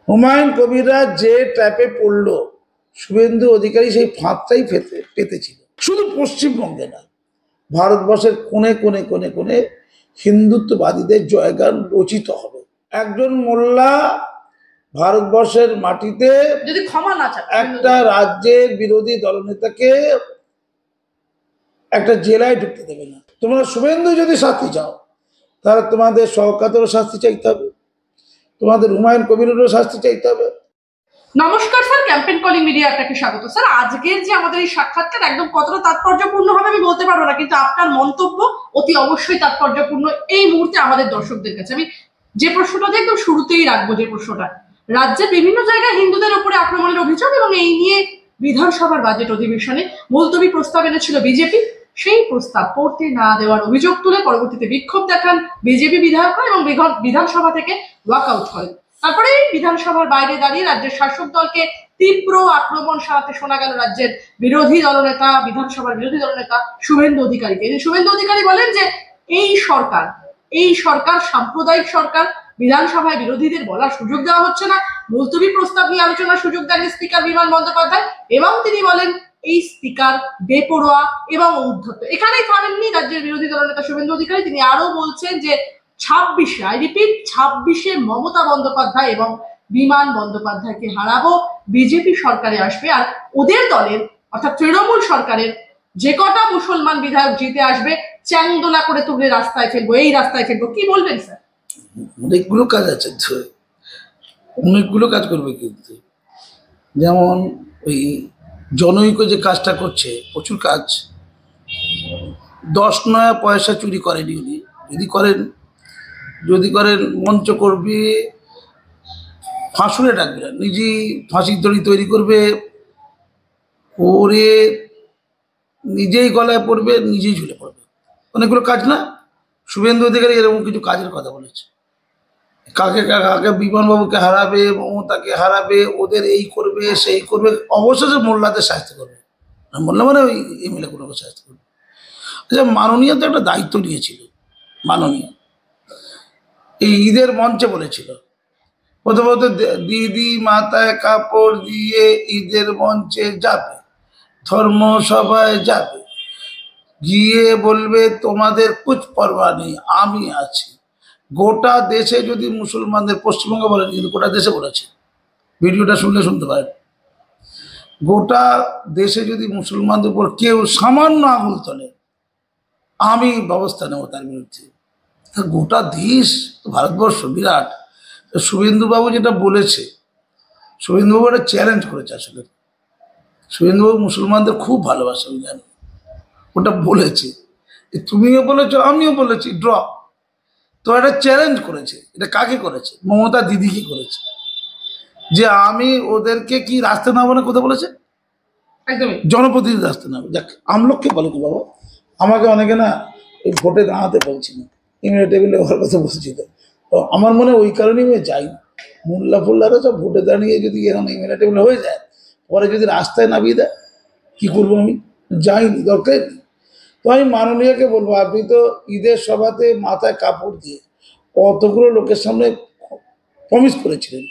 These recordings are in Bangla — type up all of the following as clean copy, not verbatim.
হুমায়ুন কবিররা যে ট্র্যাপে পড়লো, শুভেন্দু অধিকারী সেই ফাঁদটাই পেতেছিল। শুধু পশ্চিমবঙ্গে না, ভারতবর্ষের কোণে কোণে কোণে কোণে হিন্দুত্ববাদীদের জয়গান রচিত হবে। একজন মোল্লা ভারতবর্ষের মাটিতে যদি ক্ষমা না চায় একটা রাজ্যের বিরোধী দলনেতাকে একটা জেলায় ঢুকতে দেবে না। তোমরা শুভেন্দু যদি শাস্তি চাও, তাহলে তোমাদের শওকতেরও শাস্তি চাইতে হবে, তোমাদের হুমায়ুন কবিরেরও শাস্তি চাইতে হবে। নমস্কার স্যার, ক্যাম্পেইন কলিং মিডিয়া আপনাকে স্বাগত। স্যার, আজকের যে আমাদের এই সাক্ষাৎকার একদম কতটা তাৎপর্যপূর্ণ হবে আমি বলতে পারবো না, কিন্তু আপনার মন্তব্য অতি অবশ্যই তাৎপর্যপূর্ণ এই মুহূর্তে আমাদের দর্শকদের কাছে। আমি যে প্রশ্নটা একদম শুরুতেই রাখবো, যে প্রশ্নটা, রাজ্যের বিভিন্ন জায়গায় হিন্দুদের উপরে আক্রমণের অভিযোগ এবং এই নিয়ে বিধানসভার বাজেট অধিবেশনে মুলতবি প্রস্তাব এনেছিল বিজেপি। সেই প্রস্তাব পড়তে না দেওয়ার অভিযোগ তুলে পরবর্তীতে বিক্ষোভ দেখান বিজেপি বিধায়করা এবং বিধানসভা থেকে ওয়াকআউট করেন। তারপরে বিধানসভার বাইরে দাঁড়িয়ে রাজ্যের শাসক দলকে তীব্র আক্রমণ সারাতে শোনা গেল রাজ্যের বিরোধী দলনেতা, বিধানসভার বিরোধী দলনেতা শুভেন্দু অধিকারীকে। শুভেন্দু অধিকারী বলেন যে এই সরকার সাম্প্রদায়িক সরকার, বিধানসভায় বিরোধীদের বলার সুযোগ দেওয়া হচ্ছে না, মুলতবি প্রস্তাব নিয়ে আলোচনার সুযোগ দেন স্পিকার বিমান বন্দ্যোপাধ্যায়, এবং তিনি বলেন এই স্পিকার বেপরোয়া এবং উদ্ধত। এখানেই থামেননি রাজ্যের বিরোধী দলনেতা শুভেন্দু অধিকারী, তিনি আরো বলছেন যে 26-এ, আই রিপিট 26-এ মমতা বন্দ্যোপাধ্যায় এবং বিমান বন্দ্যোপাধ্যায়কে হারাবো, বিজেপি সরকারে আসবে, আর ওদের দলের অর্থাৎ তৃণমূল সরকারের যে কটা মুসলমান বিধায়ক জিতে আসবে চ্যাংদোলা করে তুলে রাস্তায় ফেলবো, এই রাস্তায় ফেলবো। কি বলবেন স্যার? অনেকগুলো কাজ আছে, অনেকগুলো কাজ করবে, কিন্তু যেমন ওই জনৈক যে কাজটা করছে, প্রচুর কাজ। 10 নয়া পয়সা চুরি করেনি উনি। যদি করেন মঞ্চ করবে, ফাঁসুরে ডাকবে না, নিজেই ফাঁসির দড়ি তৈরি করবে, ওরে নিজেই গলায় পড়বে, নিজেই ঝুলে পড়বে। অনেকগুলো কাজ না? শুভেন্দু অধিকারী এরকম কিছু কাজের কথা বলেছে। কাকে কাকে বিমানবাবুকে হারাবে, মমতাকে হারাবে, ওদের এই করবে সেই করবে, অবশেষে মোল্লাদের সাহায্য করবে। মোল্লা মানে ওই এমএলএগুলোকে সাহায্য করবে। আচ্ছা, মাননীয় তো একটা দায়িত্ব নিয়েছিল। মাননীয় এই ঈদের মঞ্চে বলেছিল, প্রথমত দিদি মাথায় কাপড় দিয়ে ঈদের মঞ্চে যাবে, ধর্মসভায় যাবে, গিয়ে বলবে তোমাদের কুছ পরোয়া নেই, আমি আছি। গোটা দেশে যদি মুসলমানদের, পশ্চিমবঙ্গে বলেন কিন্তু গোটা দেশে বলেছে, ভিডিওটা শুনলে শুনতে পারেন, গোটা দেশে যদি মুসলমানদের উপর কেউ সামান্য আঙুল তোলে, আমি ব্যবস্থা নেব তার বিরুদ্ধে। গোটা দেশ, ভারতবর্ষ বিরাট। শুভেন্দুবাবু যেটা বলেছে, শুভেন্দুবাবু একটা চ্যালেঞ্জ করেছে। আসলে শুভেন্দুবাবু মুসলমানদের খুব ভালোবাসে, আমি জানি। ওটা বলেছে, তুমিও বলেছো আমিও বলেছি, ড্র। তো একটা চ্যালেঞ্জ করেছে। এটা কাকে করেছে? মমতা দিদিকে করেছে, যে আমি ওদেরকে কি রাস্তা নামবো না, কোথায় বলেছে? একদমই জনপ্রতিনিধি রাস্তা নামবো। যাক, আমলোককে বলে কি বাবা, আমাকে অনেকে না ওই ভোটে দাঁড়াতে বলছি না, ইমিডিয়েট টেবিলে ওর কথা বলছি। তো আমার মনে ওই কারণেই আমি যাই না। মোল্লা ফোল্লারা সব ভোটে দাঁড়িয়ে যদি এখন ইমিডিয়েট টেবিলে হয়ে যায়, পরে যদি রাস্তায় নামিয়ে দেয়, কী করবো? আমি যাইনি, দরকার নেই। তো আমি মাননীয়কে বলবো, আপনি তো ঈদের সভাতে মাথায় কাপড় দিয়ে কতগুলো লোকের সামনে প্রমিস করেছিলেন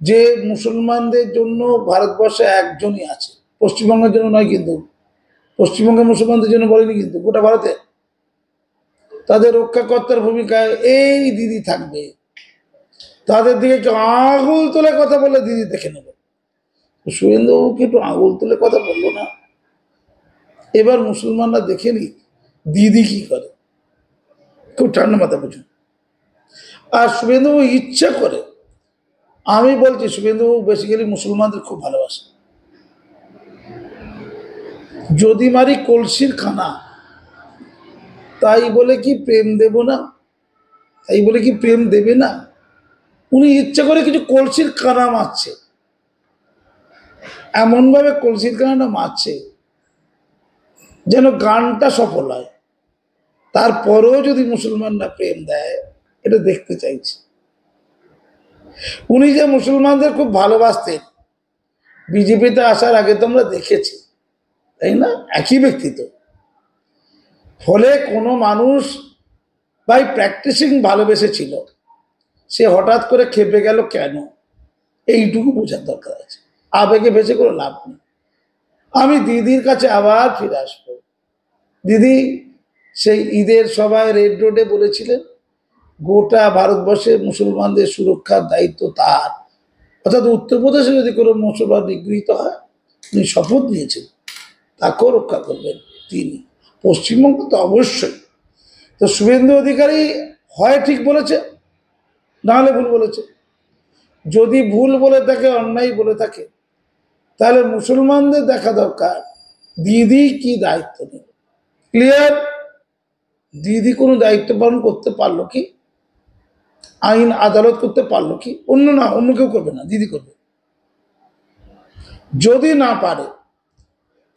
যে মুসলমানদের জন্য ভারতবর্ষে একজনই আছে, পশ্চিমবঙ্গের জন্য নয়, কিন্তু পশ্চিমবঙ্গের মুসলমানদের জন্য বলেনি, কিন্তু গোটা ভারতে তাদের রক্ষাকর্তার ভূমিকায় এই দিদি থাকবে। তাদের দিকে একটু আঙুল তুলে কথা বললে দিদি দেখে নেবে। শুভেন্দুবাবুকে একটু আঙুল তুলে কথা বললো না। এবার মুসলমানরা দেখে নি দিদি কি করে, খুব ঠান্ডা মাথা বুঝুন। আর শুভেন্দুবাবু ইচ্ছা করে, আমি বলছি, শুভেন্দুবাবু বেসিক্যালি মুসলমানদের খুব ভালোবাসে। যদি মারি কলসির খানা, তাই বলে কি প্রেম দেব না? তাই বলে কি প্রেম দেবে না? উনি ইচ্ছা করে কিছু কলসির কানা মারছে, এমনভাবে কলসির কানাটা মারছে যেন গানটা সফল হয়। তারপরেও যদি মুসলমানরা প্রেম দেয়, এটা দেখতে চাইছে। উনি যে মুসলমানদের খুব ভালোবাসতেন, বিজেপিতে আসার আগে তো আমরা দেখেছি, তাই না? একই ব্যক্তি তো। ফলে কোনো মানুষ বাই প্র্যাকটিসিং ভালোবেসেছিল, সে হঠাৎ করে খেপে গেল কেন? এইটুকু বোঝার দরকার আছে। আবেগে বেঁচে করে লাভ নেই। আমি দিদির কাছে আবার ফিরে আসবো। দিদি সেই ঈদের সভায় রেড রোডে বলেছিলেন গোটা ভারতবর্ষে মুসলমানদের সুরক্ষার দায়িত্ব তার, অর্থাৎ উত্তরপ্রদেশে যদি কোনো মুসলমান নিগৃহীত হয় উনি শপথ নিয়েছেন তাকেও রক্ষা করবেন তিনি। পশ্চিমবঙ্গ তো অবশ্যই। তো শুভেন্দু অধিকারী হয় ঠিক বলেছে, নাহলে ভুল বলেছে। যদি ভুল বলে থাকে, অন্যায় বলে থাকে, তাহলে মুসলমানদের দেখা দরকার দিদি কি দায়িত্ব নেবে। ক্লিয়ার? দিদি কোনো দায়িত্ব পালন করতে পারলো কি? আইন আদালত করতে পারলো কি? অন্য কেউ করবে না, দিদি করবে। যদি না পারে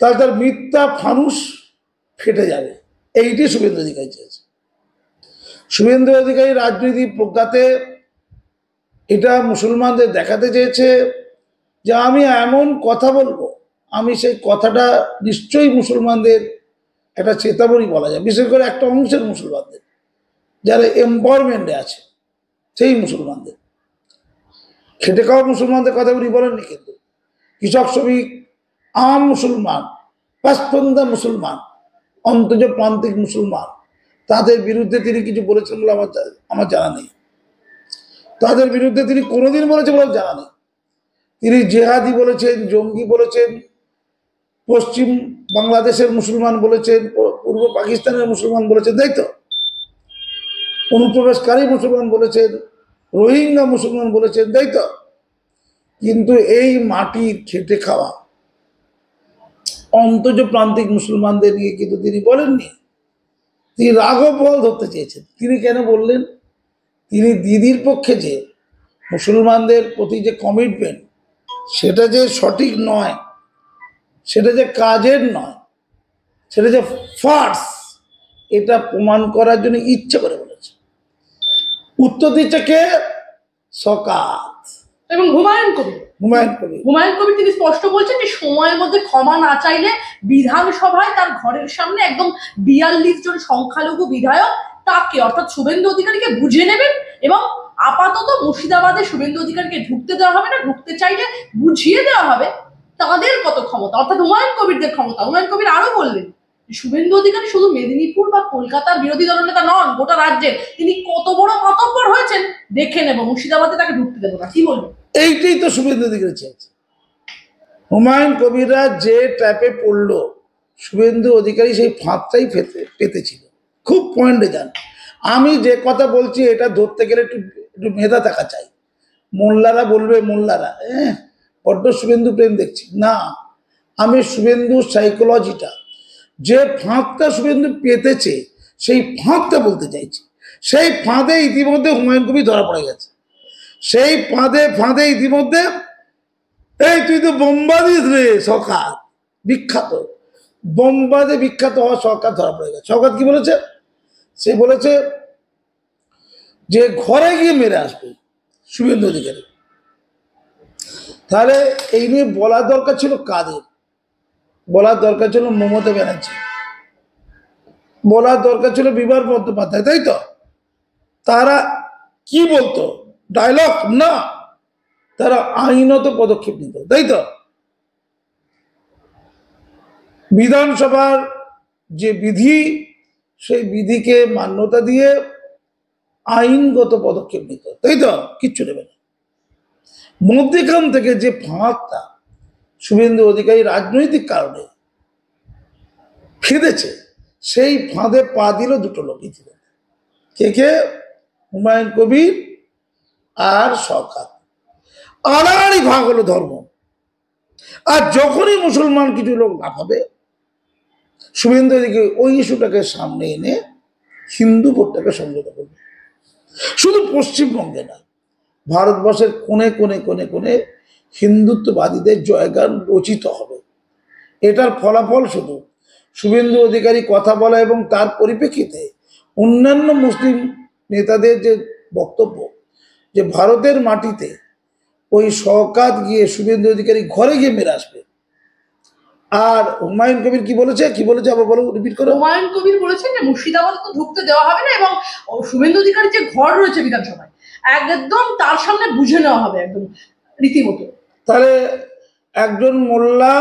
তাহলে তার মিথ্যা ফানুস ফেটে যাবে। এইটি শুভেন্দু অধিকারী চেয়েছে। শুভেন্দু অধিকারী রাজনীতি প্রজ্ঞাতে এটা মুসলমানদের দেখাতে চেয়েছে যে আমি এমন কথা বলবো, আমি সেই কথাটা নিশ্চয়ই মুসলমানদের একটা চেতাবনী বলা যায়, বিশেষ করে একটা অংশের মুসলমানদের যারা এম্পাওয়ারমেন্টে আছে সেই মুসলমানদের। খেটে খাওয়া মুসলমানদের কথা উনি বলেননি, কিন্তু কৃষক শ্রমিক, আম মুসলমান, পাঁচপন্দা মুসলমান, অন্তজ প্রান্তিক মুসলমান, তাদের বিরুদ্ধে তিনি কিছু বলেছেন বলে আমার জানা নেই। তাদের বিরুদ্ধে তিনি কোনোদিন বলেছেন বলে জানা নেই। তিনি জেহাদি বলেছেন, জঙ্গি বলেছেন, পশ্চিম বাংলাদেশের মুসলমান বলেছেন, পূর্ব পাকিস্তানের মুসলমান বলেছেন, তাই তো? অনুপ্রবেশকারী মুসলমান বলেছেন, রোহিঙ্গা মুসলমান বলেছেন, তাই তো? কিন্তু এই মাটির খেটে খাওয়া অন্তজ প্রান্তিক মুসলমানদের নিয়ে কিন্তু তিনি বলেননি। তিনি রাঘব বল ধরতে চেয়েছেন। তিনি কেন বললেন? তিনি দিদির পক্ষে যে মুসলমানদের প্রতি যে কমিটমেন্ট, সেটা যে সঠিক নয়, সেটা যে কাজের নয়, সেটা যে ফার্স, এটা প্রমাণ করার জন্য ইচ্ছে করে বলেছে। উত্তর দিচ্ছে কে? সকাত এবং হুমায়ুন কবির তিনি স্পষ্ট বলছেন যে সময়ের মধ্যে ক্ষমা না চাইলে বিধানসভায় তার ঘরের সামনে একদম 42 জন সংখ্যালঘু বিধায়ক তাকে অর্থাৎ শুভেন্দু অধিকারীকে বুঝে নেবেন এবং আপাতত মুর্শিদাবাদে শুভেন্দু অধিকারীকে ঢুকতে দেওয়া হবে না, ঢুকতে চাইলে বুঝিয়ে দেওয়া হবে তাদের কত ক্ষমতা, অর্থাৎ হুমায়ুন কবিরদের ক্ষমতা। হুমায়ুন কবির আরো বললেন শুভেন্দু অধিকারী শুধু মেদিনীপুর বা কলকাতার বিরোধী দলনেতা নন, গোটা রাজ্যের তিনি কত বড় মাতব্বর হয়েছেন দেখে নেব, মুর্শিদাবাদে তাকে ঢুকতে দেবো না। কি বলবেন? এইটাই তো শুভেন্দু অধিকারী চেয়েছে। হুমায়ুন কবিররা যে ট্র্যাপে পড়লো, শুভেন্দু অধিকারী সেই ফাঁদটাই পেতেছিল। খুব পয়েন্টে যান। আমি যে কথা বলছি এটা ধরতে গেলে একটু মেধা থাকা চাই। মোল্লারা বলবে মোল্লারা বড্ড শুভেন্দু প্রেম দেখছি না, আমি শুভেন্দু সাইকোলজিটা, যে ফাঁদটা শুভেন্দু পেতেছে সেই ফাঁদটা বলতে চাইছি। সেই ফাঁদে ইতিমধ্যে হুমায়ুন কবির ধরা পড়ে গেছে। সেই ফাঁদে ইতিমধ্যে এই তুই তো বোম্বাদিস রে শওকত, বিখ্যাত বোম্বাদে বিখ্যাত হওয়া শওকত ধরা পড়ে গেছে। শওকত কি বলেছে? সে বলেছে যে ঘরে গিয়ে মেরে আসবে শুভেন্দু অধিকারী। তাহলে এই নিয়ে বলার দরকার ছিল কাদের? বলার দরকার ছিল মমতা ব্যানার্জি, বলার দরকার ছিল বিমান বন্দ্যোপাধ্যায়, তাই তো? তারা কি বলতো? ডায়লগ না, তারা আইনত পদক্ষেপ নিত, তাই তো? বিধানসভার যে বিধি, সেই বিধিকে মান্যতা দিয়ে আইনগত পদক্ষেপ নিত, তাই তো? কিচ্ছু নেবে না। মধ্যখান থেকে যে ফাঁকটা শুভেন্দু অধিকারী রাজনৈতিক কারণে ফেঁদেছে, সেই ফাঁদে পা দিল দুটো লোক ইতিমধ্যে। কে? হুমায়ুন কবির আর শওকত। আড়াআড়ি ভাগ হলো ধর্ম। আর যখনই মুসলমান কিছু লোক না পাবে, শুভেন্দু অধিকারী ওই ইস্যুটাকে সামনে এনে হিন্দু ভোটটাকে সংযত করবে। শুধু পশ্চিমবঙ্গে না, ভারতবর্ষের কোণে কোণে কোণে কোণে হিন্দুত্ববাদীদের জয়গান রচিত হবে। এটার ফলাফল শুধু শুভেন্দু অধিকারী কথা বলা এবং তার পরিপ্রেক্ষিতে অন্যান্য মুসলিম নেতাদের যে বক্তব্য যে ভারতের মাটিতে ওই শওকত গিয়ে শুভেন্দু অধিকারী ঘরে গিয়ে মেরে আসবে। আর হুমায়ুন কবির কি বলেছে আবার বলো, রিপিট করো। হুমায়ুন কবির বলেছেন যে মুর্শিদাবাদে তো ঢুকতে দেওয়া হবে না এবং শুভেন্দু অধিকারীর যে ঘর রয়েছে বিধানসভায় একদম তার সামনে বুঝে নেওয়া হবে, একদম রীতিমতো। তাহলে একজন মোল্লা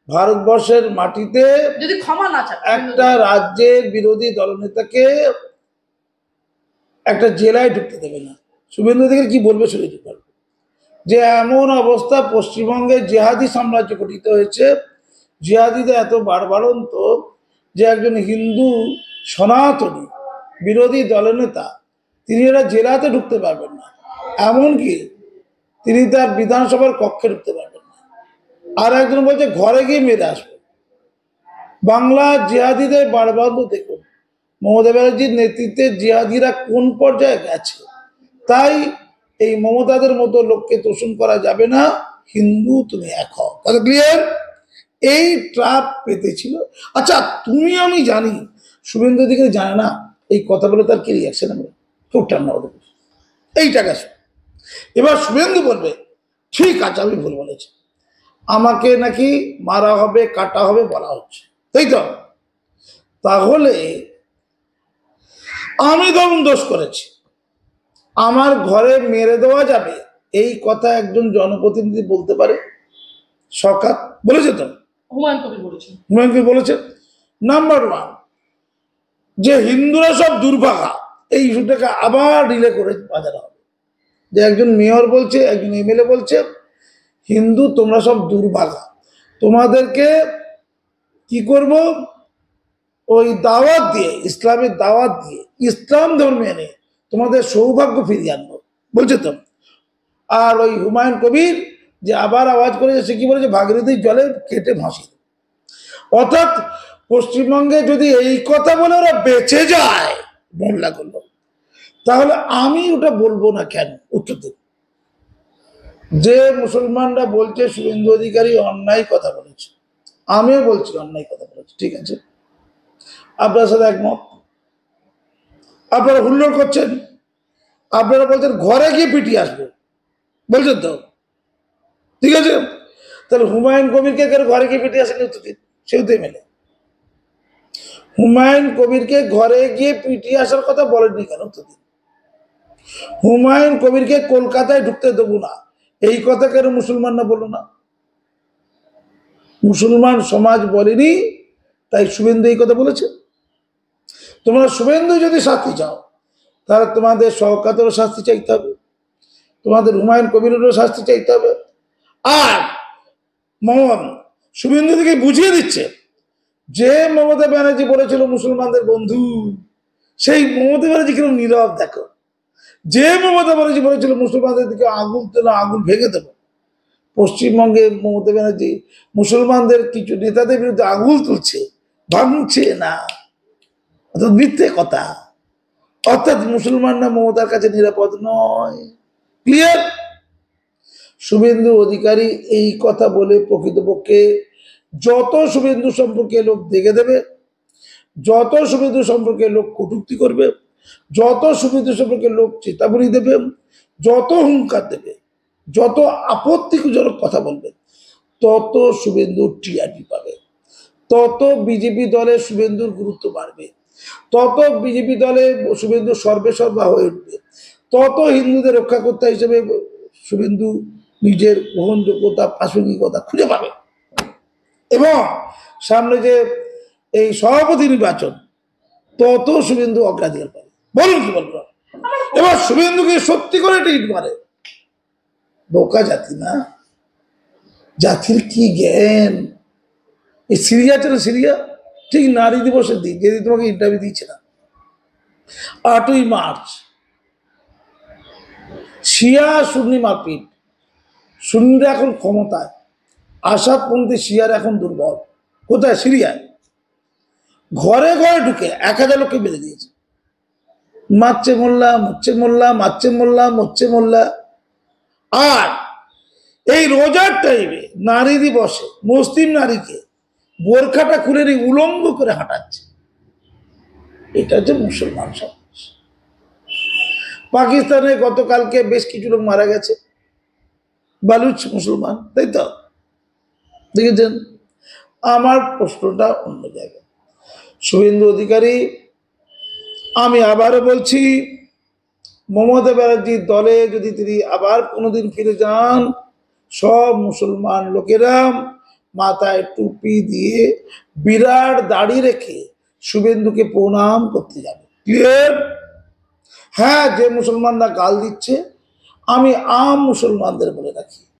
ভারতবর্ষের মাটিতে যদি ক্ষমা না চান একটা রাজ্যের বিরোধী দলনেতাকে একটা জেলায় ঢুকতে দেবে না। শুভেন্দু অধিকারী কি বলবে শুনে নিতে পারবে যে এমন অবস্থা পশ্চিমবঙ্গে জেহাদি সাম্রাজ্য গঠিত হয়েছে, জিহাদিদের এত বাড়বাড়ন্ত যে একজন হিন্দু সনাতনী বিরোধী দলনেতা তিনি এরা জেলাতে ঢুকতে পারবেন না, এমনকি তিনি তার বিধানসভার কক্ষে ঢুকতে পারবেন না। আর একজন বলছে ঘরে গিয়ে মেরে আসবে। বাংলা জিহাদিদের বাড়বাড়ন্ত দেখুন, মমতা ব্যানার্জির নেতৃত্বে জিহাদিরা কোন পর্যায়ে গেছে। তাই এই মমতাদের মতো লোককে তোষণ করা যাবে না। হিন্দু তুমি এক হও, কথা ক্লিয়ার? এই ট্রাপ পেতেছিল। আচ্ছা তুমি আমি জানি, শুভেন্দু অধিকারী জানে না এই কথা বলে তার কি রিয়াকশন হবে, খুব ঠান্ডা হতে এইটা গেছে। এবার শুভেন্দু বলবে ঠিক আছে আমি ভুল বলেছি, আমাকে নাকি মারা হবে কাটা হবে বলা হচ্ছে, তাই তো? তাহলে আমি ধরুন দোষ করেছি, আমার ঘরে মেরে দেওয়া যাবে, এই কথা একজন জনপ্রতিনিধি বলতে পারে? সরকার বলেছে তো, হুমায়ুন কবির বলেছেন। হুমায়ুন কবির বলেছে। নাম্বার ওয়ান, যে হিন্দুরা সব দুর্ভাগা, এই ইস্যুটাকে আবার রিলে করে বাজানো হবে। যে একজন মেয়র বলছে, একজন এমএলএ বলছে হিন্দু তোমরা সব দুর্ভাগা, তোমাদেরকে কি করব, ওই দাওয়াত দিয়ে, ইসলামের দাওয়াত দিয়ে ইসলাম ধর্মে এনে তোমাদের সৌভাগ্য ফিরিয়ে আনবো, বলছে তো। আর ওই হুমায়ুন কবির যে আবার আওয়াজ করেছে, সে কি বলেছে, ভাগীরথীর জলে কেটে ভাসিয়ে। অর্থাৎ পশ্চিমবঙ্গে যদি এই কথা বলে ওরা বেঁচে যায় মোল্লা করলো, তাহলে আমি ওটা বলবো না কেন? উত্তর দিন। যে মুসলমানরা বলছে শুভেন্দু অধিকারী অন্যায় কথা বলেছে, আমিও বলছি অন্যায় কথা বলেছে, ঠিক আছে, আপনার সাথে একমত। আপনারা হুল্লোড় করছেন, আপনারা বলছেন ঘরে গিয়ে পিটিয়ে আসবে, বলছেন তো, ঠিক আছে। তাহলে হুমায়ুন কবিরকে কেন ঘরে গিয়ে পিটিয়ে আসেনি? উত্তর দিন। সেও তো মেলে হুমায়ুন কবিরকে ঘরে গিয়ে পিটিয়ে আসার কথা বলেননি কেন? উত্তর দিন। হুমায়ুন কবিরকে কলকাতায় ঢুকতে দেবো না, এই কথা কেন মুসলমানরা বললো না? মুসলমান সমাজ বলেনি, তাই শুভেন্দু এই কথা বলেছে। তোমরা শুভেন্দু যদি শাস্তি চাও, তাহলে তোমাদের শওকতেরও শাস্তি চাইতে হবে, তোমাদের হুমায়ুন কবিরেরও শাস্তি চাইতে হবে। আর শুভেন্দু থেকে বুঝিয়ে দিচ্ছে যে মমতা ব্যানার্জি বলেছিল মুসলমানদের বন্ধু, সেই মমতা ব্যানার্জি কেন নীরব দেখো। যে মমতা ব্যানার্জি বলেছিল মুসলমানদের দিকে আগুন তেল আগুন ভেঙে দেবো, পশ্চিমবঙ্গে মমতা ব্যানার্জি মুসলমানদের কিছু নেতাদের বিরুদ্ধে আঙুল তুলছে, ভাঙছে না, অর্থাৎ মিথ্যে কথা। অর্থাৎ মুসলমানরা মমতার কাছে নিরাপদ নয়। ক্লিয়ার? শুভেন্দু অধিকারী এই কথা বলে প্রকৃতপক্ষে যত শুভেন্দু সম্পর্কে লোক দেখে দেবে, যত শুভেন্দু সম্পর্কে লোক কটূক্তি করবে, যত শুভেন্দু সম্পর্কে লোক চেতাবনী দেবে, যত হুঙ্কার দেবে, যত আপত্তিজনক কথা বলবে, তত শুভেন্দুর টিআরপি পাবে, তত বিজেপি দলে শুভেন্দুর গুরুত্ব বাড়বে, তত বিজেপি দলে শুভেন্দু সর্বেসর্বা হয়ে উঠবে, তত হিন্দুদের রক্ষা কর্তা হিসেবে শুভেন্দু নিজের গ্রহণযোগ্যতা প্রাসঙ্গিকতা খুঁজে পাবে। এবং সামনে যে এই সভাপতি নির্বাচন, তত শুভেন্দু অগ্রাধিকার পাবে। বলুন কি বলবো? এবার শুভেন্দুকে সত্যি করে টিট মারে, বোকা জাতি না, জাতির কি জ্ঞান। এই সিরিয়া ছিল, সিরিয়া ঠিক নারী দিবসের দিন, যেদিন তোমাকে ইন্টারভিউ দিয়েছিলাম, 8ই মার্চ, শিয়া সুন্নি মারপিট, সুন্নিরা এখন ক্ষমতায়, আসাদপন্থী শিয়ার এখন দুর্বল। কোথায়? সিরিয়ায়। ঘরে ঘরে ঢুকে 1000 লোককে মেরে দিয়েছে, মারছে মোল্লা, মরছে মোল্লা, মারছে মোল্লা, মরছে মোল্লা। আর এই রোজার টাইমে নারী দিবসে মুসলিম নারীকে বোরখাটা খুলে নিয়ে উলঙ্গ করে হাঁটাচ্ছে। এটা হচ্ছে মুসলমান সমাজ। পাকিস্তানে গতকালকে বেশ কিছু লোক মারা গেছে, বালুচ মুসলমান, তাই তো দেখেছেন। আমার প্রশ্নটা অন্য জায়গায়। শুভেন্দু অধিকারী, আমি আবারও বলছি, মমতা ব্যানার্জির দলে যদি তিনি আবার কোনোদিন ফিরে যান, সব মুসলমান লোকেরা মাথায় টুপি দিয়ে বিরাট দাড়ি রেখে শুভেন্দুকে প্রণাম করতে যাবে। ক্লিয়ার? হ্যাঁ, যে মুসলমানরা গাল দিচ্ছে, আমি আম মুসলমানদের বলে রাখি,